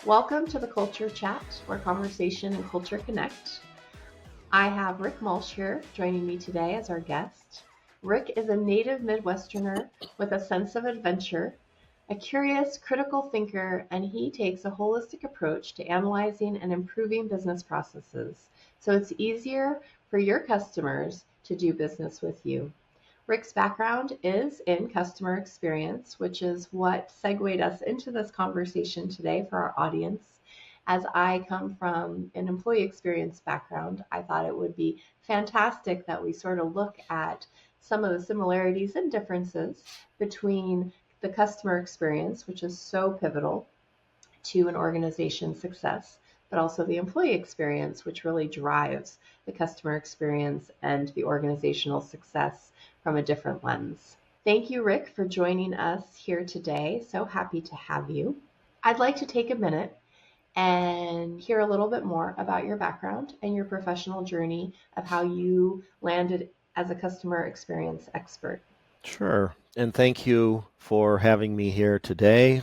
Welcome to the Culture Chat, where conversation and culture connect. I have Rick Malsch here joining me today as our guest. Rick is a native Midwesterner with a sense of adventure, a curious, critical thinker, and he takes a holistic approach to analyzing and improving business processes so it's easier for your customers to do business with you. Rick's background is in customer experience, which is what segued us into this conversation today for our audience. As I come from an employee experience background, I thought it would be fantastic that we sort of look at some of the similarities and differences between the customer experience, which is so pivotal to an organization's success, but also the employee experience, which really drives the customer experience and the organizational success from a different lens. Thank you, Rick, for joining us here today. So happy to have you. I'd like to take a minute and hear a little bit more about your background and your professional journey of how you landed as a customer experience expert. Sure. And thank you for having me here today.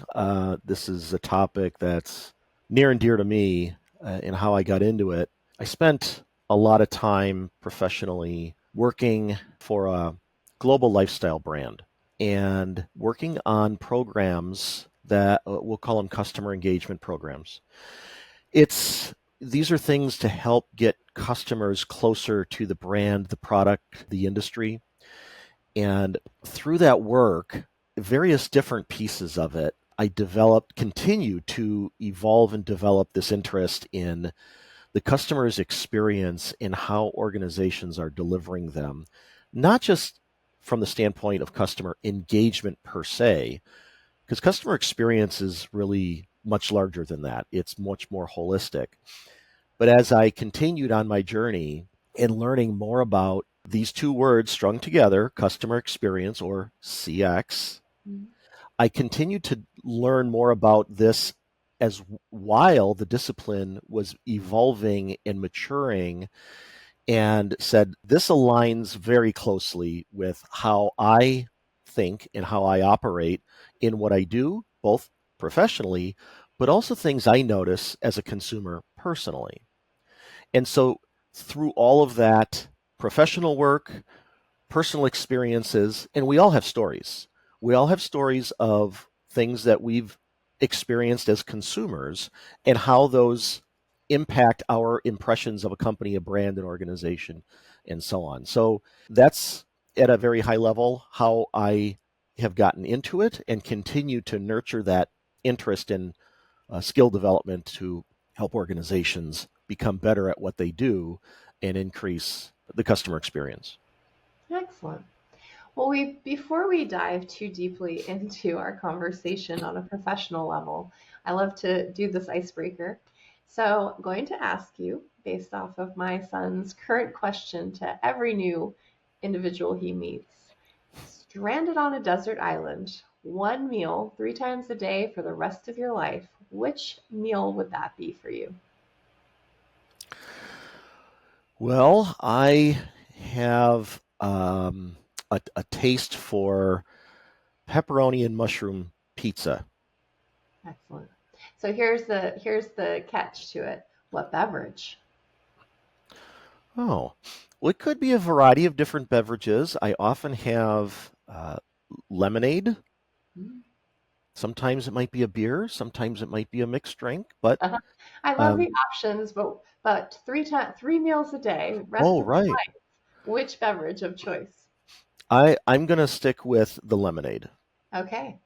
This is a topic that's near and dear to me in how I got into it. I spent a lot of time professionally working for a global lifestyle brand and working on programs that we'll call them customer engagement programs. These are things to help get customers closer to the brand, the product, the industry. And through that work, various different pieces of it, I continue to evolve and develop this interest in the customer's experience and how organizations are delivering them, not just from the standpoint of customer engagement per se, because customer experience is really much larger than that. It's much more holistic. But as I continued on my journey in learning more about these two words strung together, customer experience or CX, I continued to learn more about this as while the discipline was evolving and maturing, and said this aligns very closely with how I think and how I operate in what I do, both professionally, but also things I notice as a consumer personally. And so through all of that professional work, personal experiences, and we all have stories. We all have stories of things that we've experienced as consumers and how those impact our impressions of a company, a brand, an organization, and so on. So that's at a very high level how I have gotten into it and continue to nurture that interest in skill development to help organizations become better at what they do and increase the customer experience. Excellent. Well, before we dive too deeply into our conversation on a professional level, I love to do this icebreaker. So, I'm going to ask you, based off of my son's current question to every new individual he meets, stranded on a desert island, one meal 3 times a day for the rest of your life, which meal would that be for you? Well, I have a taste for pepperoni and mushroom pizza. Excellent. So here's the catch to it. What beverage? Oh, well, it could be a variety of different beverages. I often have lemonade. Mm. Sometimes it might be a beer. Sometimes it might be a mixed drink. But Uh-huh. I love the um, options, but 3 meals a day, rest oh, of your right. life. Which beverage of choice? I'm gonna stick with the lemonade. Okay.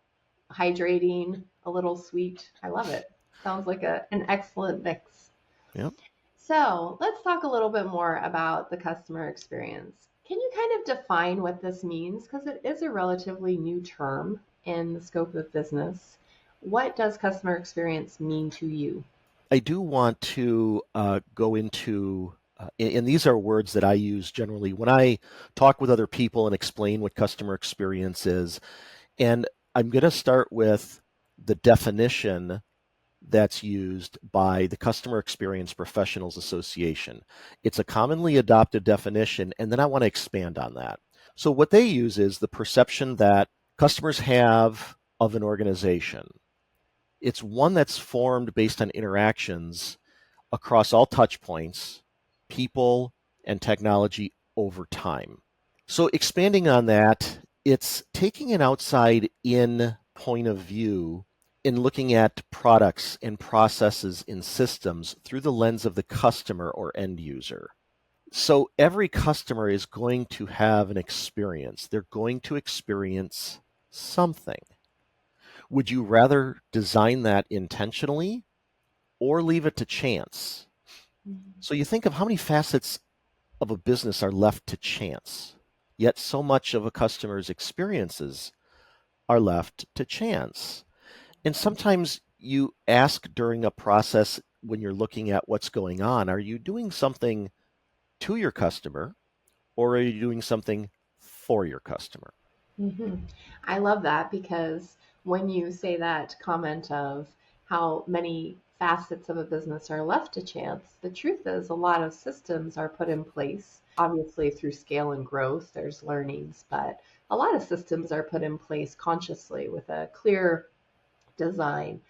Hydrating, a little sweet. I love it. Sounds like an excellent mix. Yep. So let's talk a little bit more about the customer experience. Can you kind of define what this means? Because it is a relatively new term in the scope of business. What does customer experience mean to you? I do want to go into, and these are words that I use generally when I talk with other people and explain what customer experience is. And I'm going to start with the definition that's used by the Customer Experience Professionals Association. It's a commonly adopted definition, and then I want to expand on that. So, what they use is the perception that customers have of an organization, It's one that's formed based on interactions across all touch points, people, and technology over time. So expanding on that, it's taking an outside-in point of view in looking at products and processes in systems through the lens of the customer or end user. So every customer is going to have an experience. They're going to experience something. Would you rather design that intentionally or leave it to chance? So you think of how many facets of a business are left to chance, yet so much of a customer's experiences are left to chance. And sometimes you ask during a process when you're looking at what's going on, are you doing something to your customer or are you doing something for your customer? Hmm. I love that because when you say that comment of how many facets of a business are left to chance, the truth is a lot of systems are put in place. Obviously, through scale and growth, there's learnings, but a lot of systems are put in place consciously with a clear design.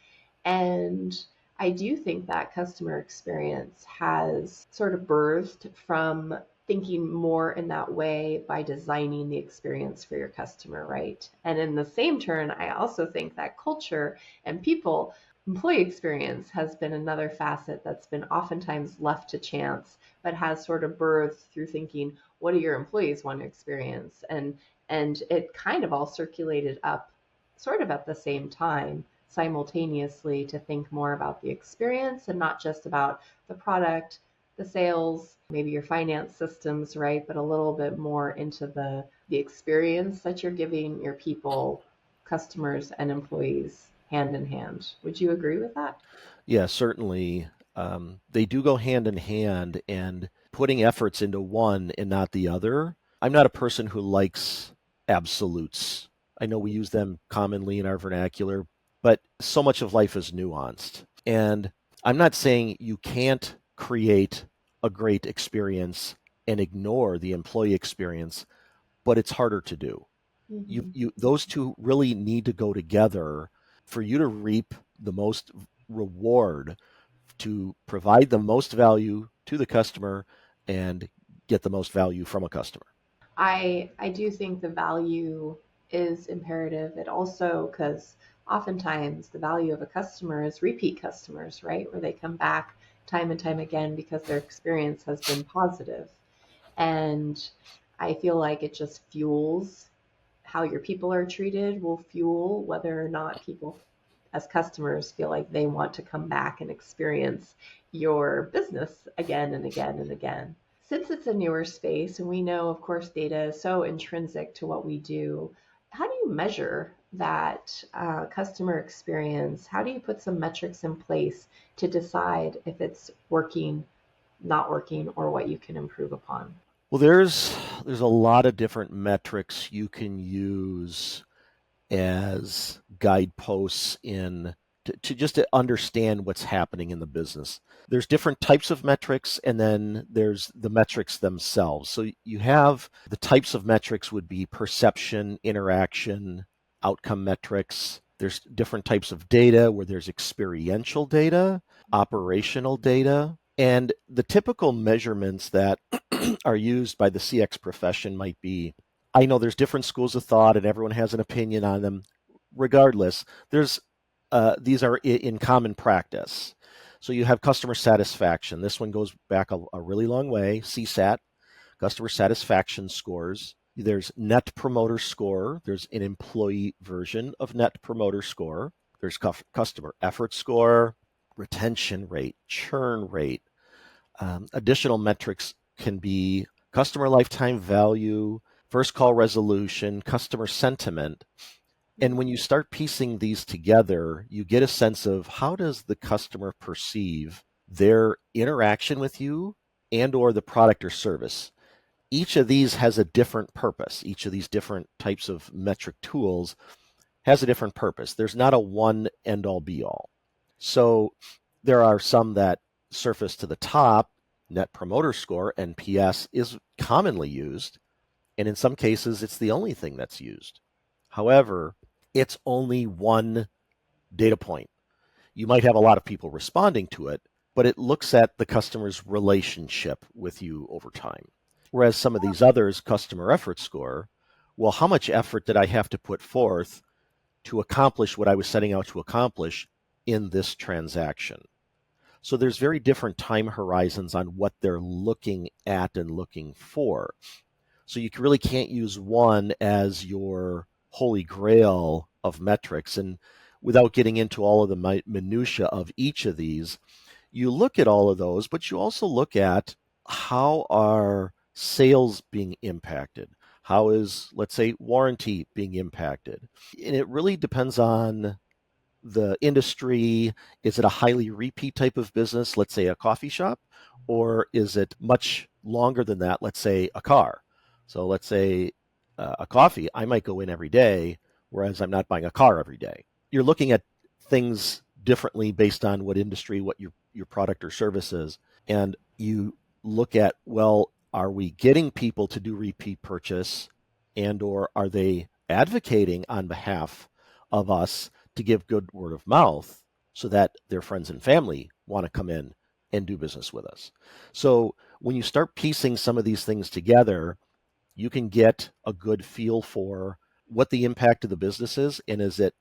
And I do think that customer experience has sort of birthed from thinking more in that way by designing the experience for your customer, right? And in the same turn, I also think that culture and people, employee experience has been another facet that's been oftentimes left to chance, but has sort of birthed through thinking, what do your employees want to experience? And it kind of all circulated up sort of at the same time simultaneously to think more about the experience and not just about the product, the sales, maybe your finance systems, right? But a little bit more into the experience that you're giving your people, customers, and employees hand in hand. Would you agree with that? Yeah, certainly. They do go hand in hand, and putting efforts into one and not the other. I'm not a person who likes absolutes. I know we use them commonly in our vernacular, but so much of life is nuanced. And I'm not saying you can't create a great experience and ignore the employee experience, but it's harder to do. Mm-hmm. Those two really need to go together for you to reap the most reward, to provide the most value to the customer and get the most value from a customer. I do think the value is imperative. It also, because oftentimes the value of a customer is repeat customers, right? Where they come back time and time again because their experience has been positive. And I feel like it just fuels how your people are treated, will fuel whether or not people as customers feel like they want to come back and experience your business again and again and again. Since it's a newer space, and we know, of course, data is so intrinsic to what we do, how do you measure that customer experience? How do you put some metrics in place to decide if it's working, not working, or what you can improve upon? Well, there's a lot of different metrics you can use as guideposts to just to understand what's happening in the business. There's different types of metrics, and then there's the metrics themselves. So you have the types of metrics would be perception, interaction, outcome metrics. There's different types of data where there's experiential data, operational data, and the typical measurements that are used by the CX profession might be, I know there's different schools of thought and everyone has an opinion on them. Regardless, there's these are in common practice. So you have customer satisfaction. This one goes back a really long way. CSAT, customer satisfaction scores. There's net promoter score. There's an employee version of net promoter score. There's customer effort score, retention rate, churn rate. Additional metrics can be customer lifetime value, first call resolution, customer sentiment. And when you start piecing these together, you get a sense of how does the customer perceive their interaction with you and or the product or service. Each of these has a different purpose. Each of these different types of metric tools has a different purpose. There's not a one end all be all. So there are some that surface to the top. Net Promoter Score, NPS, is commonly used, and in some cases, it's the only thing that's used. However, it's only one data point. You might have a lot of people responding to it, but it looks at the customer's relationship with you over time. Whereas some of these others, customer effort score, well, how much effort did I have to put forth to accomplish what I was setting out to accomplish in this transaction? So there's very different time horizons on what they're looking at and looking for. So you really can't use one as your holy grail of metrics. And without getting into all of the minutia of each of these, you look at all of those, but you also look at how are sales being impacted? How is, let's say, warranty being impacted? And it really depends on the industry. Is it a highly repeat type of business, let's say a coffee shop, or is it much longer than that, let's say a car? So let's say a coffee, I might go in every day, whereas I'm not buying a car every day. You're looking at things differently based on what industry, what your product or service is. And you look at, well, are we getting people to do repeat purchase, and or are they advocating on behalf of us to give good word of mouth so that their friends and family want to come in and do business with us? So when you start piecing some of these things together, you can get a good feel for what the impact of the business is, and is it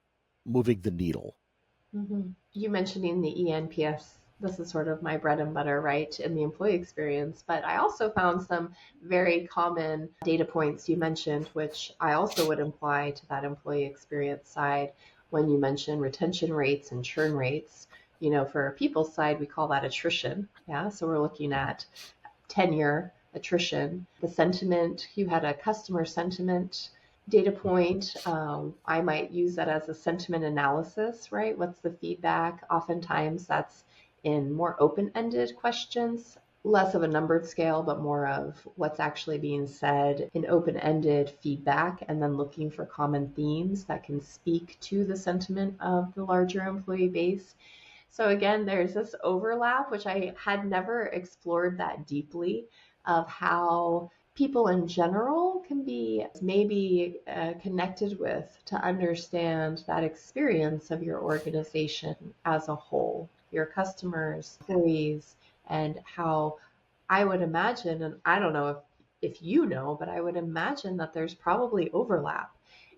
moving the needle? Mm-hmm. You mentioning the ENPS, this is sort of my bread and butter, right, in the employee experience. But I also found some very common data points you mentioned, which I also would apply to that employee experience side when you mention retention rates and churn rates. For a people side, we call that attrition. Yeah. So we're looking at tenure, attrition, the sentiment. You had a customer sentiment data point. I might use that as a sentiment analysis, right? What's the feedback? Oftentimes that's in more open-ended questions, less of a numbered scale, but more of what's actually being said in open-ended feedback, and then looking for common themes that can speak to the sentiment of the larger employee base. So again, there's this overlap, which I had never explored that deeply, of how people in general can be maybe connected with to understand that experience of your organization as a whole, your customers, employees, and how I would imagine, and I don't know if you know, but I would imagine that there's probably overlap.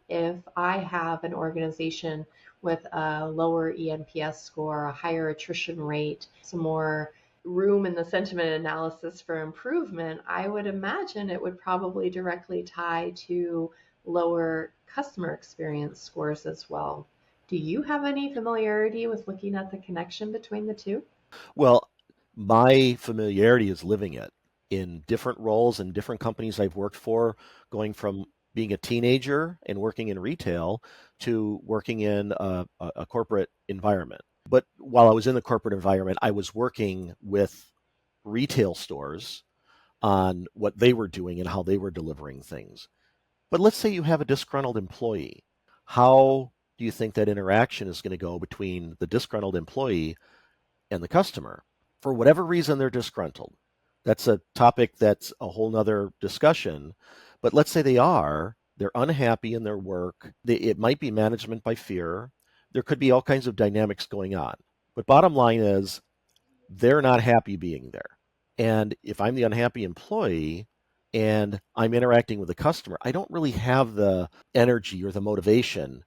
If I have an organization with a lower ENPS score, a higher attrition rate, some more room in the sentiment analysis for improvement, I would imagine it would probably directly tie to lower customer experience scores as well. Do you have any familiarity with looking at the connection between the two? Well, my familiarity is living it in different roles and different companies I've worked for, going from being a teenager and working in retail to working in a corporate environment. But while I was in the corporate environment, I was working with retail stores on what they were doing and how they were delivering things. But let's say you have a disgruntled employee. How do you think that interaction is going to go between the disgruntled employee and the customer? For whatever reason, they're disgruntled. That's a topic that's a whole nother discussion. But let's say they're unhappy in their work. It might be management by fear. There could be all kinds of dynamics going on. But bottom line is, they're not happy being there. And if I'm the unhappy employee and I'm interacting with the customer, I don't really have the energy or the motivation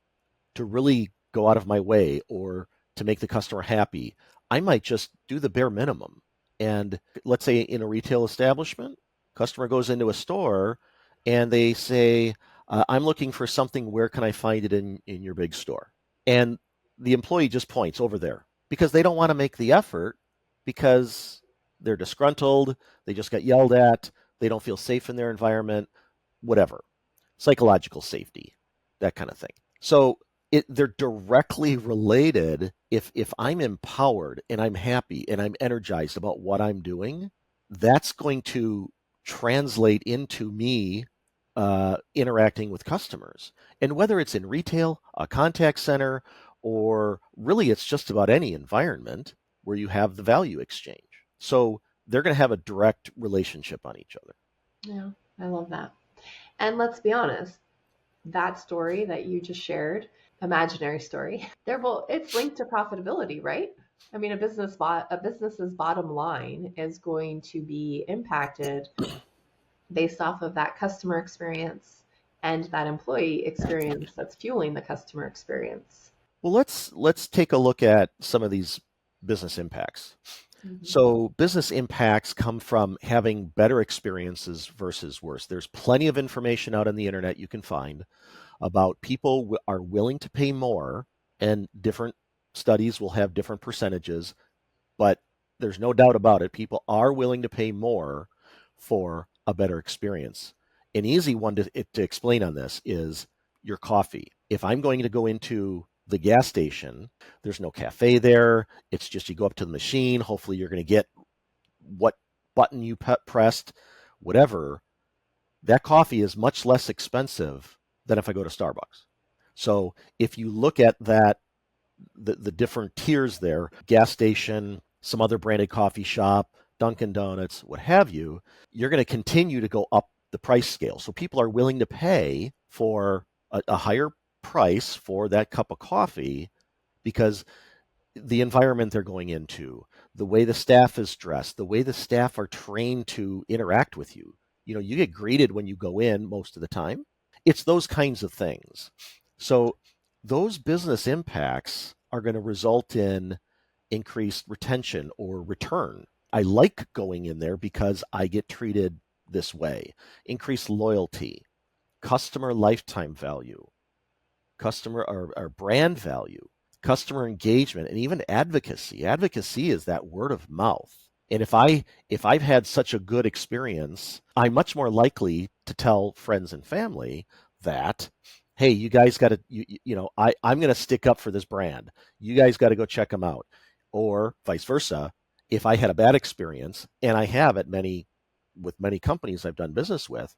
to really go out of my way or to make the customer happy. I might just do the bare minimum. And let's say in a retail establishment, customer goes into a store and they say, I'm looking for something. Where can I find it in your big store? And the employee just points over there because they don't want to make the effort, because they're disgruntled, they just got yelled at, they don't feel safe in their environment, whatever. Psychological safety, that kind of thing. So they're directly related. If I'm empowered and I'm happy and I'm energized about what I'm doing, that's going to translate into me interacting with customers. And whether it's in retail, a contact center, or really it's just about any environment where you have the value exchange. So they're going to have a direct relationship on each other. Yeah, I love that. And let's be honest, that story that you just shared, imaginary story. They're both, it's linked to profitability, right? I mean, a business's bottom line is going to be impacted based off of that customer experience and that employee experience that's fueling the customer experience. Well, let's take a look at some of these business impacts. Mm-hmm. So business impacts come from having better experiences versus worse. There's plenty of information out on the internet you can find about people are willing to pay more, and different studies will have different percentages, but there's no doubt about it. People are willing to pay more for a better experience. An easy one to explain on this is your coffee. If I'm going to go into the gas station, there's no cafe there. It's just you go up to the machine. Hopefully, you're going to get what button you pressed, whatever. That coffee is much less expensive than if I go to Starbucks. So if you look at that, the different tiers there, gas station, some other branded coffee shop, Dunkin' Donuts, what have you, you're going to continue to go up the price scale. So people are willing to pay for a higher price for that cup of coffee because the environment they're going into, the way the staff is dressed, the way the staff are trained to interact with you. You know, you get greeted when you go in most of the time. It's those kinds of things. So those business impacts are going to result in increased retention or return. I like going in there because I get treated this way. Increased loyalty, customer lifetime value, customer or brand value, customer engagement, and even advocacy. Advocacy is that word of mouth. And if I've had such a good experience, I'm much more likely to tell friends and family that, hey, you guys got to, I'm going to stick up for this brand. You guys got to go check them out. Or vice versa. If I had a bad experience, and I have with many companies I've done business with,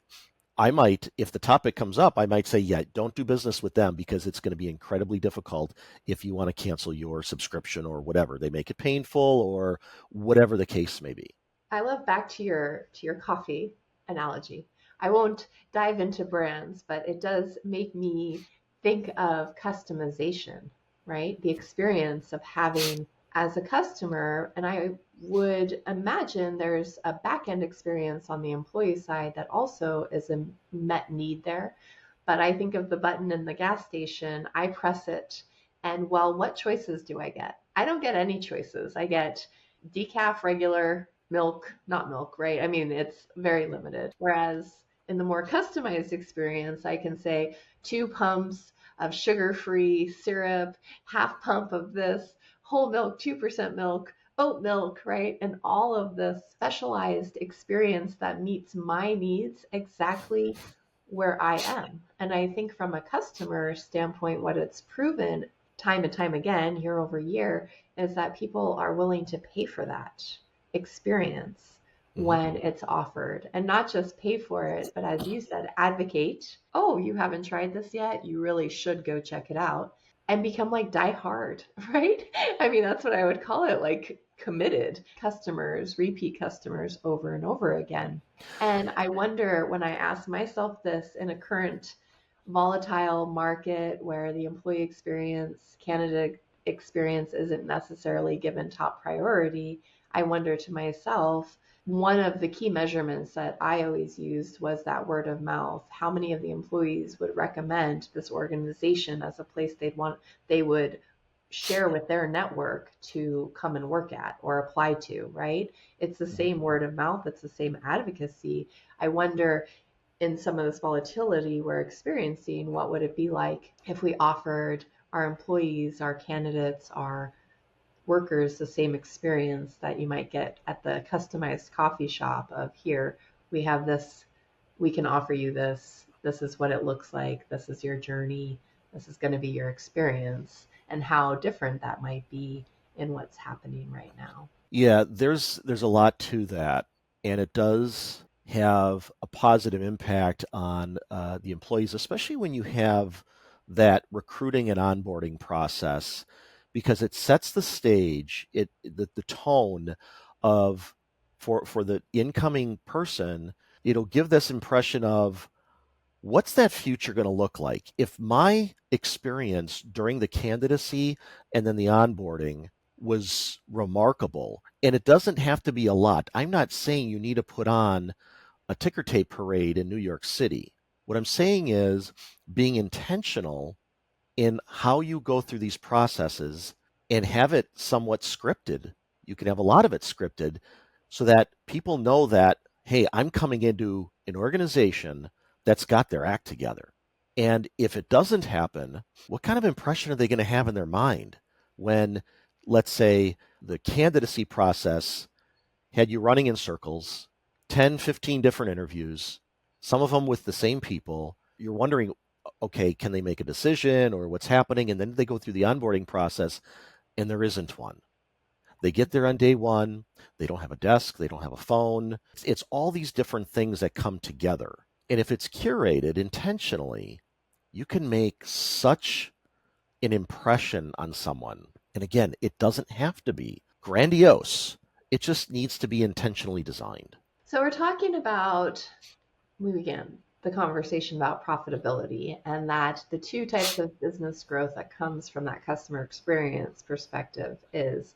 I might, if the topic comes up, I might say, yeah, don't do business with them because it's going to be incredibly difficult if you want to cancel your subscription or whatever. They make it painful or whatever the case may be. I love back to your coffee analogy. I won't dive into brands, but it does make me think of customization, right? The experience of having as a customer, and I would imagine there's a back end experience on the employee side that also is a met need there. But I think of the button in the gas station, I press it, and well, what choices do I get? I don't get any choices. I get decaf, regular, milk, not milk, right? I mean, it's very limited. Whereas in the more customized experience, I can say 2 pumps of sugar-free syrup, half pump of this, whole milk, 2% milk, oat milk, right? And all of this specialized experience that meets my needs exactly where I am. And I think from a customer standpoint, what it's proven time and time again, year over year, is that people are willing to pay for that experience Mm-hmm. when it's offered, and not just pay for it, but as you said, advocate. Oh, you haven't tried this yet? You really should go check it out, and become like die hard, right? I mean, that's what I would call it, like committed customers, repeat customers over and over again. And I wonder when I ask myself this in a current volatile market where the employee experience, candidate experience isn't necessarily given top priority, I wonder to myself, one of the key measurements that I always used was that word of mouth. How many of the employees would recommend this organization as a place they would share with their network to come and work at or apply to, right? It's the Mm-hmm. same word of mouth, it's the same advocacy. I wonder in some of this volatility we're experiencing, what would it be like if we offered our employees, our candidates, our workers the same experience that you might get at the customized coffee shop of here, we have this, we can offer you this, this is what it looks like, this is your journey, this is going to be your experience, and how different that might be in what's happening right now. Yeah, there's a lot to that, and it does have a positive impact on the employees, especially when you have that recruiting and onboarding process, because it sets the stage, the tone of for the incoming person. It'll give this impression of what's that future going to look like? If my experience during the candidacy and then the onboarding was remarkable, and it doesn't have to be a lot. I'm not saying you need to put on a ticker tape parade in New York City. What I'm saying is being intentional in how you go through these processes and have it somewhat scripted. You can have a lot of it scripted so that people know that, hey, I'm coming into an organization that's got their act together. And if it doesn't happen, what kind of impression are they going to have in their mind when, let's say, the candidacy process had you running in circles, 10, 15 different interviews, some of them with the same people? You're wondering, okay, can they make a decision or what's happening? And then they go through the onboarding process and there isn't one. They get there on day one. They don't have a desk. They don't have a phone. It's all these different things that come together. And if it's curated intentionally, you can make such an impression on someone. And again, it doesn't have to be grandiose. It just needs to be intentionally designed. So we're talking about, we began the conversation about profitability, and that the two types of business growth that comes from that customer experience perspective is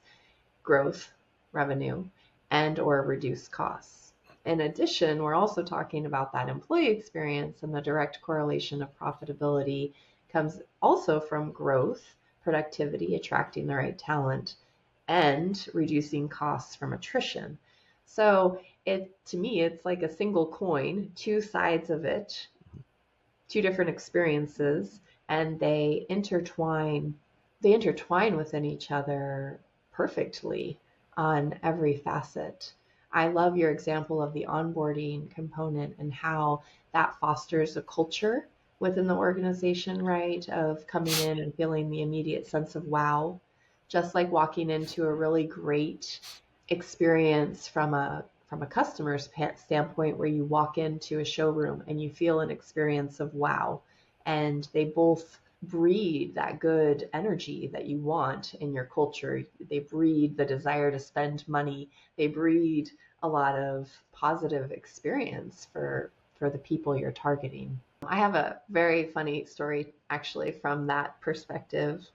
growth, revenue, and or reduced costs. In addition, we're also talking about that employee experience, and the direct correlation of profitability comes also from growth, productivity, attracting the right talent, and reducing costs from attrition. So to me, it's like a single coin, two sides of it, two different experiences, and they intertwine within each other perfectly on every facet. I love your example of the onboarding component and how that fosters a culture within the organization, right? Of coming in and feeling the immediate sense of wow, just like walking into a really great experience from a customer's standpoint, where you walk into a showroom and you feel an experience of wow, and they both breed that good energy that you want in your culture. They breed the desire to spend money. They breed a lot of positive experience for the people you're targeting. I have a very funny story actually from that perspective.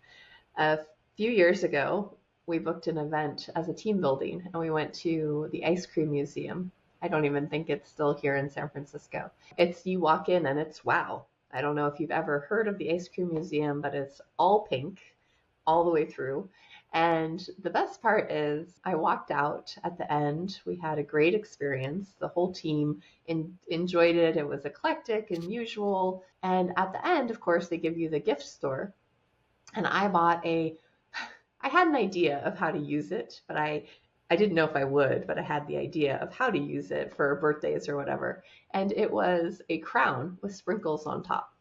A few years ago, we booked an event as a team building and we went to the ice cream museum. I don't even think it's still here in San Francisco. You walk in and it's wow. I don't know if you've ever heard of the ice cream museum, but it's all pink all the way through. And the best part is I walked out at the end. We had a great experience. The whole team enjoyed it. It was eclectic and usual. And at the end, of course, they give you the gift store. And I had an idea of how to use it, but I didn't know if I would, but I had the idea of how to use it for birthdays or whatever. And it was a crown with sprinkles on top,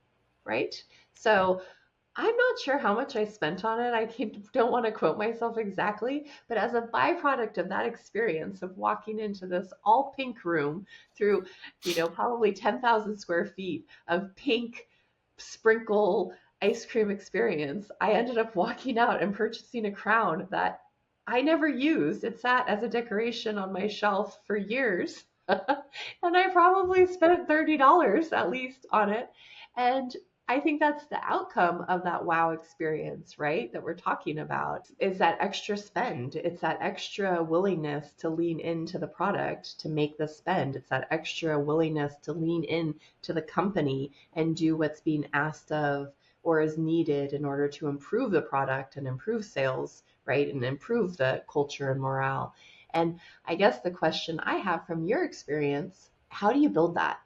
right? So I'm not sure how much I spent on it. Don't want to quote myself exactly, but as a byproduct of that experience of walking into this all pink room through, probably 10,000 square feet of pink sprinkle ice cream experience, I ended up walking out and purchasing a crown that I never used. It sat as a decoration on my shelf for years. And I probably spent $30 at least on it. And I think that's the outcome of that wow experience, right? That we're talking about is that extra spend. It's that extra willingness to lean into the product to make the spend. It's that extra willingness to lean in to the company and do what's being asked of or is needed in order to improve the product and improve sales, right? And improve the culture and morale. And I guess the question I have from your experience, how do you build that?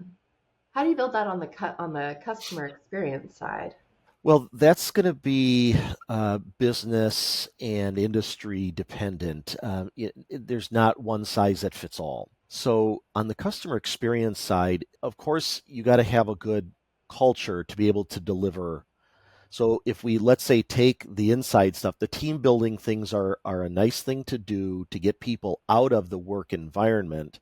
How do you build that on the customer experience side? Well, that's going to be business and industry dependent. There's not one size that fits all. So, on the customer experience side, of course, you got to have a good culture to be able to deliver. So, if we, let's say, take the inside stuff, the team building things are a nice thing to do to get people out of the work environment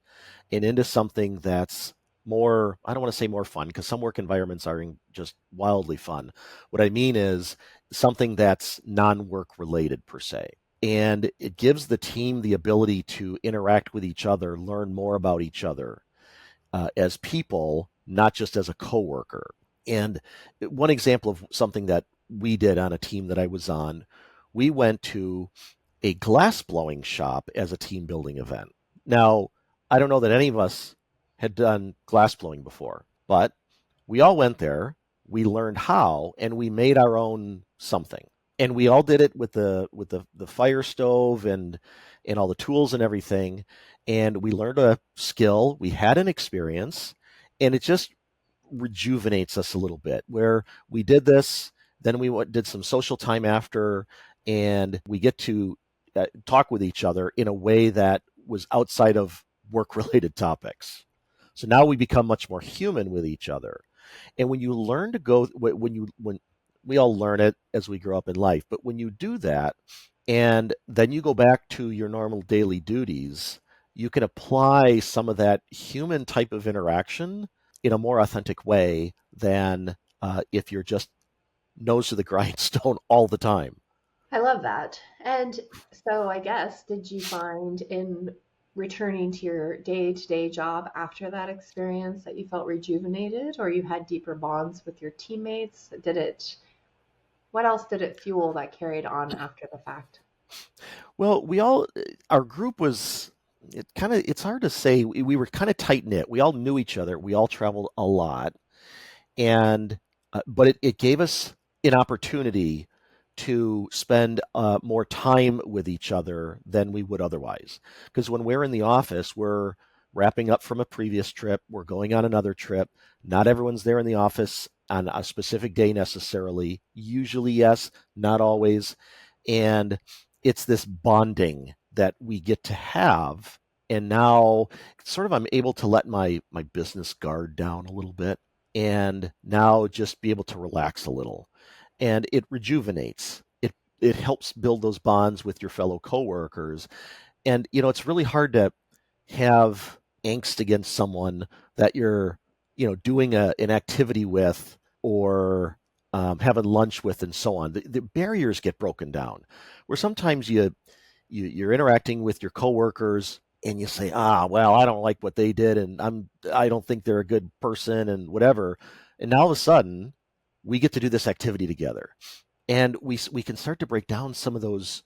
and into something that's more, I don't want to say more fun, because some work environments are just wildly fun. What I mean is something that's non-work related per se. And it gives the team the ability to interact with each other, learn more about each other as people, not just as a coworker. And one example of something that we did on a team that I was on, we went to a glass blowing shop as a team building event. Now, I don't know that any of us had done glass blowing before, but we all went there, we learned how, and we made our own something. And we all did it with the fire stove and all the tools and everything. And we learned a skill, we had an experience, and it just rejuvenates us a little bit where we did this, then we did some social time after, and we get to talk with each other in a way that was outside of work related topics. So now we become much more human with each other. And when you learn to go, when we all learn it as we grow up in life, but when you do that and then you go back to your normal daily duties, you can apply some of that human type of interaction in a more authentic way than if you're just nose to the grindstone all the time. I love that. And so I guess, did you find in returning to your day-to-day job after that experience that you felt rejuvenated or you had deeper bonds with your teammates? What else did it fuel that carried on after the fact? Well, our group was, it's hard to say. We were kind of tight knit. We all knew each other. We all traveled a lot. And, but it gave us an opportunity to spend more time with each other than we would otherwise. Because when we're in the office, we're wrapping up from a previous trip, we're going on another trip. Not everyone's there in the office on a specific day necessarily. Usually, yes, not always. And it's this bonding that we get to have. And now, sort of, I'm able to let my business guard down a little bit and now just be able to relax a little. And it rejuvenates. It helps build those bonds with your fellow coworkers. And it's really hard to have angst against someone that you're doing an activity with or having lunch with and so on. The barriers get broken down. Where sometimes you're interacting with your coworkers and you say, well, I don't like what they did, and I don't think they're a good person, and whatever. And now all of a sudden, we get to do this activity together, and we can start to break down some of those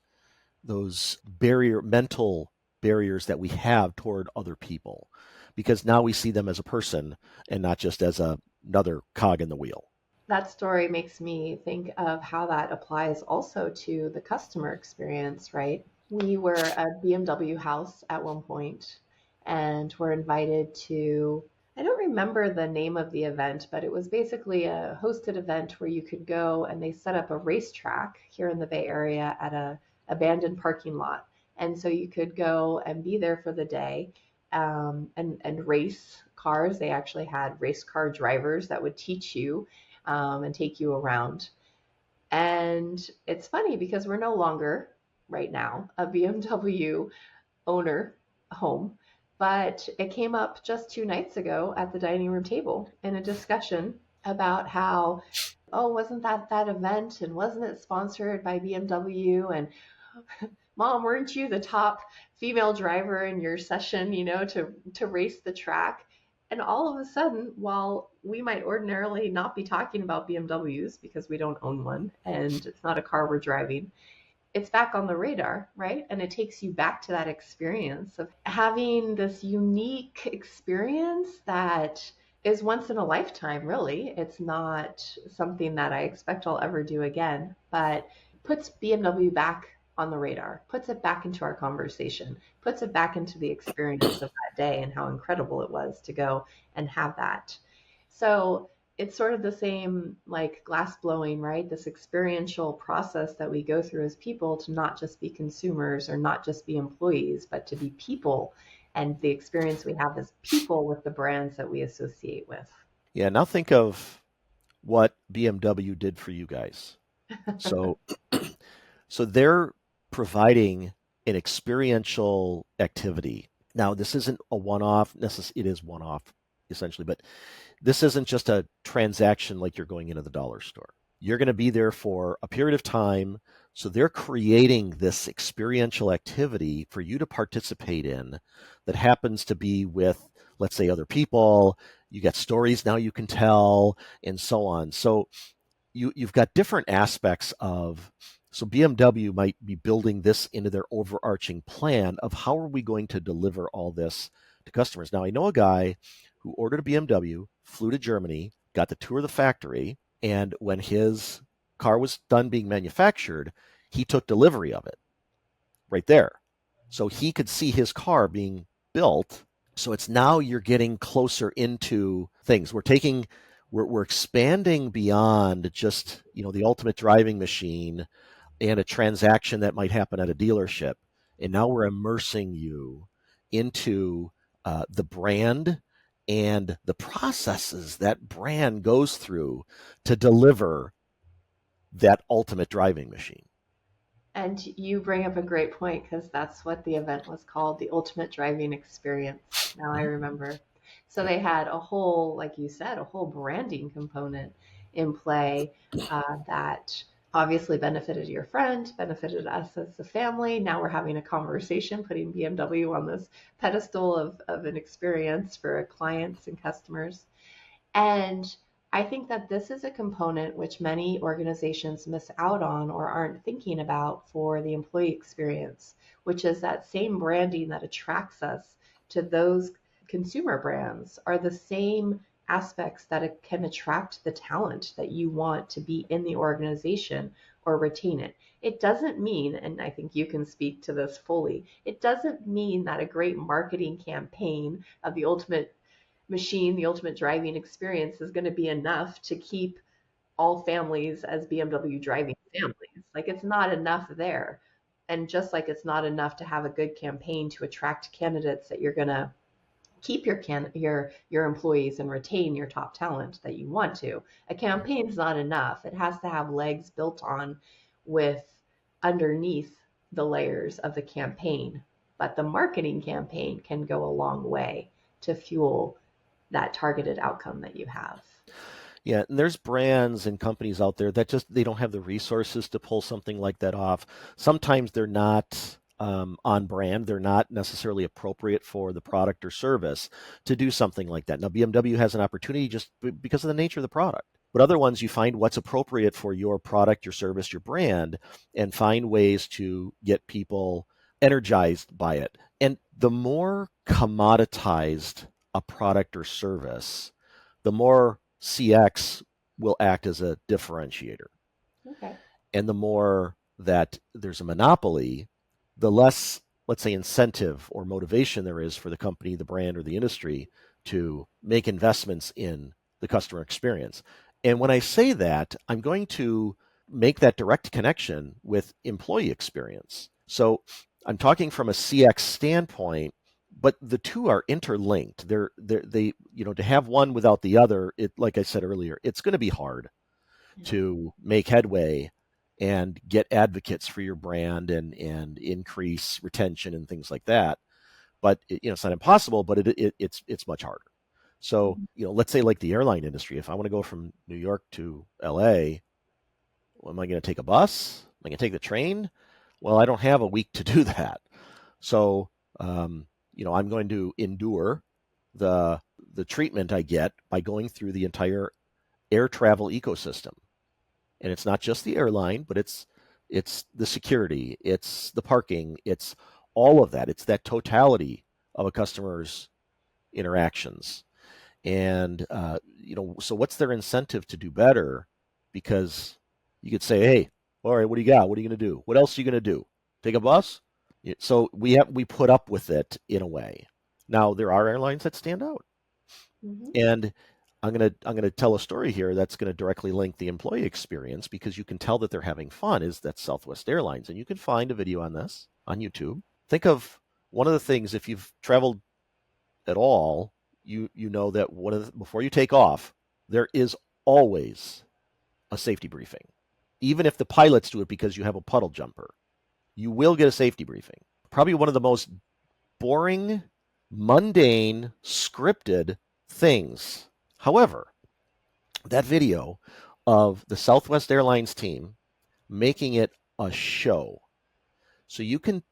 mental barriers that we have toward other people, because now we see them as a person and not just as another cog in the wheel. That story makes me think of how that applies also to the customer experience, right? We were a BMW house at one point and were invited to, I don't remember the name of the event, but it was basically a hosted event where you could go and they set up a racetrack here in the Bay Area at a abandoned parking lot. And so you could go and be there for the day and race cars. They actually had race car drivers that would teach you and take you around. And it's funny because we're no longer, right now, a BMW owner home, but it came up just 2 nights ago at the dining room table in a discussion about how, oh, wasn't that event and wasn't it sponsored by BMW? And Mom, weren't you the top female driver in your session, to race the track? And all of a sudden, while we might ordinarily not be talking about BMWs because we don't own one and it's not a car we're driving, it's back on the radar, right? And it takes you back to that experience of having this unique experience that is once in a lifetime, really. It's not something that I expect I'll ever do again, but puts BMW back on the radar, puts it back into our conversation, puts it back into the experience of that day and how incredible it was to go and have that. So it's sort of the same like glass blowing, right? This experiential process that we go through as people to not just be consumers or not just be employees, but to be people and the experience we have as people with the brands that we associate with. Yeah, now think of what BMW did for you guys. So so they're providing an experiential activity. Now, this isn't a one-off, it is one-off essentially, but this isn't just a transaction like you're going into the dollar store. You're going to be there for a period of time. So they're creating this experiential activity for you to participate in that happens to be with, let's say, other people. You get stories now you can tell, and so on. So you've got different aspects of. So BMW might be building this into their overarching plan of how are we going to deliver all this to customers. Now, I know a guy who ordered a BMW, flew to Germany, got to tour the factory, and when his car was done being manufactured, he took delivery of it right there. So he could see his car being built. So it's now you're getting closer into things. We're expanding beyond just, the ultimate driving machine and a transaction that might happen at a dealership. And now we're immersing you into the brand and the processes that brand goes through to deliver that ultimate driving machine. And you bring up a great point because that's what the event was called, the Ultimate Driving Experience. Now I remember. So they had a whole, like you said, a whole branding component in play that obviously benefited your friend, benefited us as a family. Now we're having a conversation, putting BMW on this pedestal of an experience for clients and customers. And I think that this is a component which many organizations miss out on or aren't thinking about for the employee experience, which is that same branding that attracts us to those consumer brands are the same aspects that it can attract the talent that you want to be in the organization or retain it. It doesn't mean, and I think you can speak to this fully, it doesn't mean that a great marketing campaign of the ultimate machine, the ultimate driving experience is going to be enough to keep all families as BMW driving families. Like it's not enough there. And just like it's not enough to have a good campaign to attract candidates that you're going to keep your employees and retain your top talent that you want to. A campaign's not enough. It has to have legs built on with underneath the layers of the campaign. But the marketing campaign can go a long way to fuel that targeted outcome that you have. Yeah, and there's brands and companies out there that they don't have the resources to pull something like that off. Sometimes they're not on brand. They're not necessarily appropriate for the product or service to do something like that. Now, BMW has an opportunity just because of the nature of the product. But other ones, you find what's appropriate for your product, your service, your brand, and find ways to get people energized by it. And the more commoditized a product or service, the more CX will act as a differentiator. Okay. And the more that there's a monopoly, the less, let's say, incentive or motivation there is for the company, the brand, or the industry to make investments in the customer experience. And when I say that, I'm going to make that direct connection with employee experience. So I'm talking from a CX standpoint, but the two are interlinked. They to have one without the other, like I said earlier, it's going to be hard to make headway and get advocates for your brand and increase retention and things like that. But it's not impossible, but it's much harder. So let's say like the airline industry, if I want to go from New York to LA, well, am I going to take a bus? Am I going to take the train? Well, I don't have a week to do that. So I'm going to endure the treatment I get by going through the entire air travel ecosystem. And it's not just the airline, but it's the security, it's the parking, it's all of that. It's that totality of a customer's interactions. And so what's their incentive to do better? Because you could say, hey, all right, what do you got? What are you going to do? What else are you going to do? Take a bus? So we put up with it in a way. Now there are airlines that stand out, and I'm gonna tell a story here that's going to directly link the employee experience because you can tell that they're having fun. Is that Southwest Airlines, and you can find a video on this on YouTube. Think of one of the things if you've traveled at all, you know that before you take off, there is always a safety briefing, even if the pilots do it because you have a puddle jumper. You will get a safety briefing. Probably one of the most boring, mundane, scripted things. However, that video of the Southwest Airlines team making it a show. So you can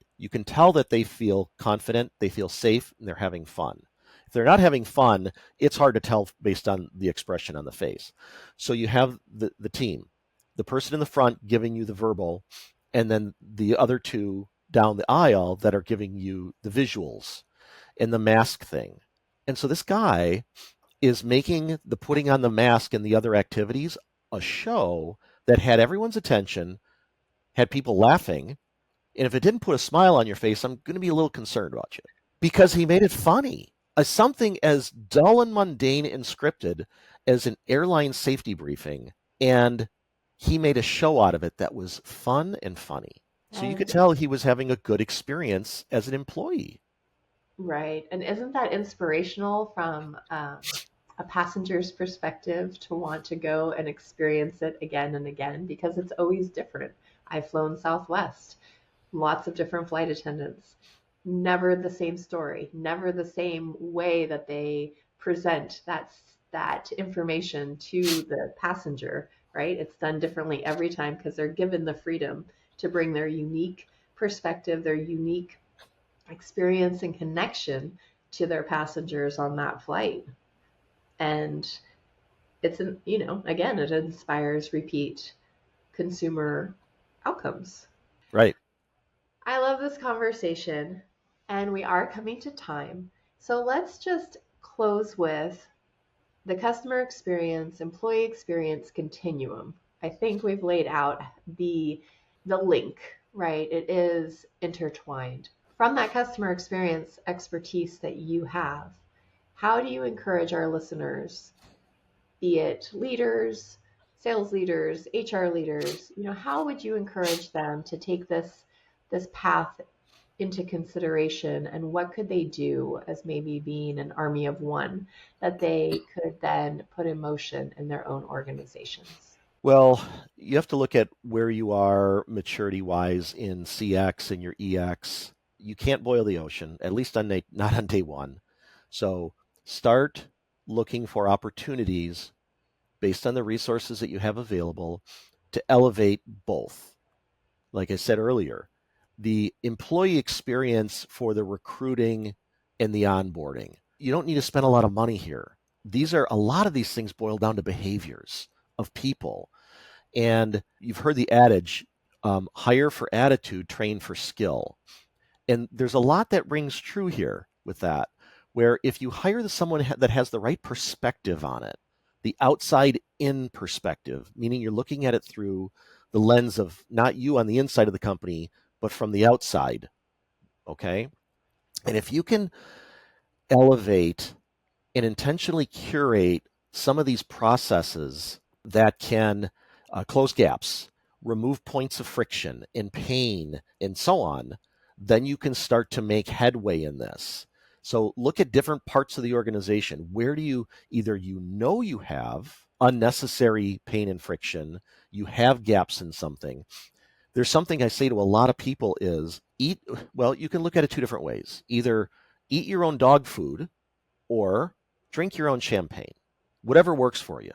tell that they feel confident, they feel safe, and they're having fun. If they're not having fun, it's hard to tell based on the expression on the face. So you have the team, the person in the front giving you the verbal, and then the other two down the aisle that are giving you the visuals and the mask thing. And so this guy is making the putting on the mask and the other activities a show that had everyone's attention, had people laughing. And if it didn't put a smile on your face, I'm going to be a little concerned about you, because he made it funny. Something as dull and mundane and scripted as an airline safety briefing, and he made a show out of it that was fun and funny. So you could And tell he was having a good experience as an employee. right. And isn't that inspirational from a passenger's perspective to want to go and experience it again and again because it's always different? I've flown Southwest, lots of different flight attendants, never the same story, never the same way that they present that information to the passenger, right? It's done differently every time because they're given the freedom to bring their unique perspective, their unique experience and connection to their passengers on that flight. And it's an, again, it inspires repeat consumer outcomes. Right. I love this conversation, and we are coming to time. So let's just close with the customer experience, employee experience continuum. I think we've laid out the link, right? It is intertwined. From that customer experience expertise that you have, how do you encourage our listeners, be it leaders, sales leaders, HR leaders, how would you encourage them to take this path into consideration, and what could they do as maybe being an army of one that they could then put in motion in their own organizations? Well, you have to look at where you are maturity-wise in CX and your EX. You can't boil the ocean, at least not on day one. So start looking for opportunities based on the resources that you have available to elevate both. Like I said earlier, the employee experience for the recruiting and the onboarding. You don't need to spend a lot of money here. A lot of these things boil down to behaviors of people. And you've heard the adage, hire for attitude, train for skill. And there's a lot that rings true here with that, where if you hire someone that has the right perspective on it, the outside in perspective, meaning you're looking at it through the lens of not you on the inside of the company, but from the outside, okay? And if you can elevate and intentionally curate some of these processes that can close gaps, remove points of friction and pain, and so on, then you can start to make headway in this. So look at different parts of the organization. Where do you you have unnecessary pain and friction, you have gaps in something. There's something I say to a lot of people is you can look at it two different ways. Either eat your own dog food or drink your own champagne, whatever works for you.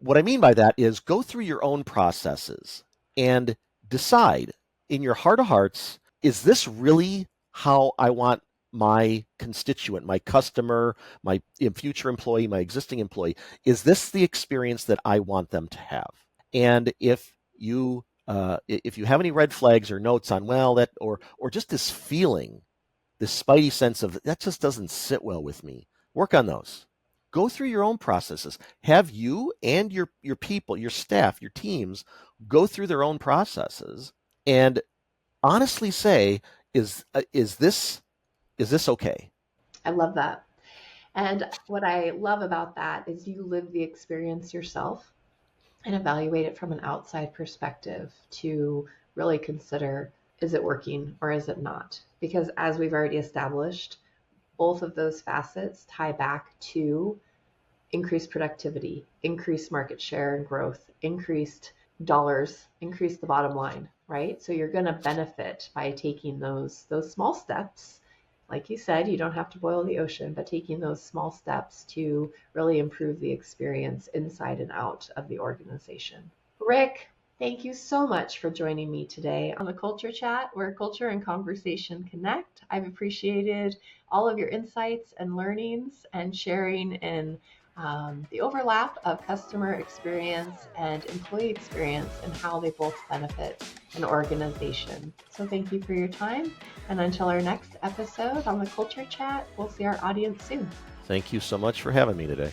What I mean by that is go through your own processes and decide in your heart of hearts, is this really how I want my constituent, my customer, my future employee, my existing employee, is this the experience that I want them to have? And if you have any red flags or notes on, or just this feeling, this spidey sense of that just doesn't sit well with me, work on those. Go through your own processes. Have you and your people, your staff, your teams go through their own processes and honestly say, is this okay? I love that. And what I love about that is you live the experience yourself and evaluate it from an outside perspective to really consider, is it working or is it not? Because as we've already established, both of those facets tie back to increased productivity, increased market share and growth, increased dollars, increase the bottom line, right? So you're going to benefit by taking those small steps. Like you said, you don't have to boil the ocean, but taking those small steps to really improve the experience inside and out of the organization. Rick, Thank you so much for joining me today on the Culture Chat, where culture and conversation connect. I've appreciated all of your insights and learnings and sharing in the overlap of customer experience and employee experience and how they both benefit an organization. So thank you for your time. And until our next episode on the Culture Chat, we'll see our audience soon. Thank you so much for having me today.